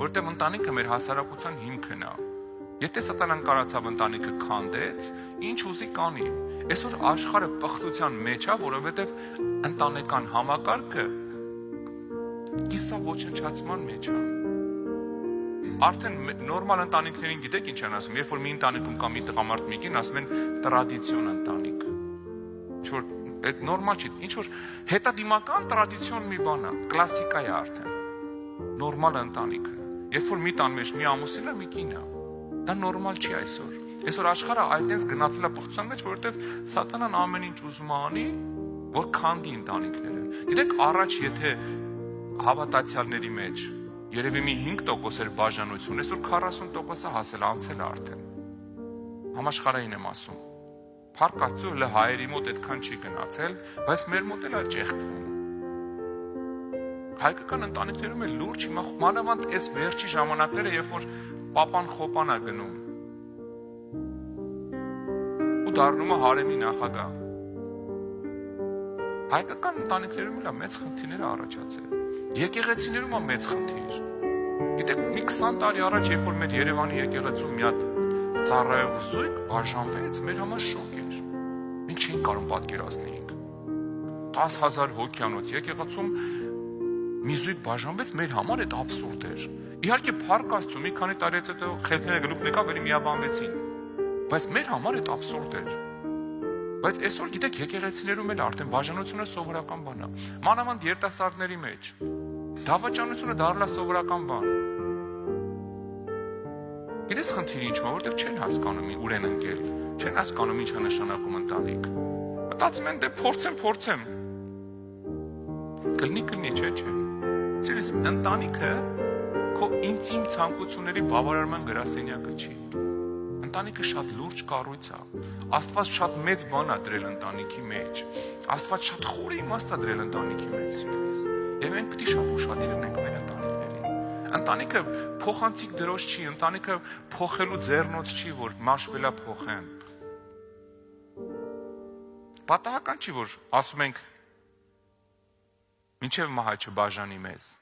որտեղ ընտանիքը մեր հասարակության հիմքն է։ Եթե սատանան կարացավ ընտանիքը քանդեց, ինչ ուզի կանի։ Այսօր աշխարհը պղծության մեջ է, որովհետև ընտանեկան համակարգը կիսա ոչնչացման մեջ է։ Արդեն նորմալ ընտանիքներին գիտեք ինչ են ասում, երբ որ մի ընտանիքում կա մի տղամարդ մի կին, ասում են տրադիցիոն ընտանիք։ Ինչ-որ այդ նորմալ չի, ինչ-որ հետադիմական տրադիցիոն մի բան է, կլասիկա է արդեն։ Նորմալ ընտանիքը։ Երբ որ մի տան մեջ մի ամուսին է, մի կին է։ Դա նորմալ չի այսօր։ Այսօր աշխարհը այդտենց գնացել է պղծության մեջ, որովհետև սատանան ամեն ինչ ուզում անի, որ քանդի ընտանիքները։ Գիտեք, առաջ եթե հավատացյալների մեջ երևի մի 5% էր բաժանություն, այսօր 40%-ը հասել անցել է արդեն։ Համաշխարհային եմ ասում։ Փառք Աստծո, հələ հայերի մոտ այդքան չի գնացել, բայց մեր մոտ էլ է ճեղքվում։ Հայկական ընտանիքներում էլ լուրջ հիմա մանավանդ այս վերջի ժամանակները, երբ որ պապան խոպան է գնում ու դառնում է հարեմի նախագահ։ Հայկական ընտանիքներում էլ մեծ խնդիրներ առաջացել։ Եկեղեցիներում է մեծ խնդիր։ Գիտեք, մի 20 տարի առաջ, երբ որ մեր Երևանի եկեղեցում մի հատ ծառայող զույգ բաժանվեց, մեր համար շոկ էր։ Մենք չէինք կարող պատկերացնեինք։ 10,000 հոգյանոց եկեղեցում մի զույգ բաժանվեց, մեր համար այդ աբսուրդ էր։ Իհարկե փառք Աստծո, մի քանի տարի հետո խելքները գլուխ եկավ, ելի միաբանվեցին։ Բայց մեր համար այդ աբսուրդ էր։ Բայց այսօր գիտեք, եկեղեցիներում էլ արդեն բաժանությունը սովորական բան է։ Մանավանդ երիտասարդների մեջ դավաճանությունը դառել է սովորական բան։ Գիտես խնդիրը ինչու՞, որովհետև չեն հասկանում ուր են ընկել, չեն հասկանում ինչ է նշանակում ընտանիք։ Մտածում են, դե փորձեմ։ Կլինի, չէ։ Սիրես, ընտանիքը քո ինտիմ ցանկությունների բավարարման գրասենյակը չի։ Ընտանիքը շատ լուրջ կառույց է։ Աստված շատ մեծ բան է դրել ընտանիքի մեջ։ Աստված շատ խորը իմաստ է դրել ընտանիքի մեջ, սիրես։ Եվ մենք պետք է շատ ուշադիր լինենք մեր ընտանիքներին։ Ընտանիքը փոխանցիկ դրոշ չի, ընտանիքը փոխելու ձեռնոց չի, որ մաշվելա փոխեն։ Պատահական չի, որ ասում ենք մինչև մահը չբաժանի մեզ։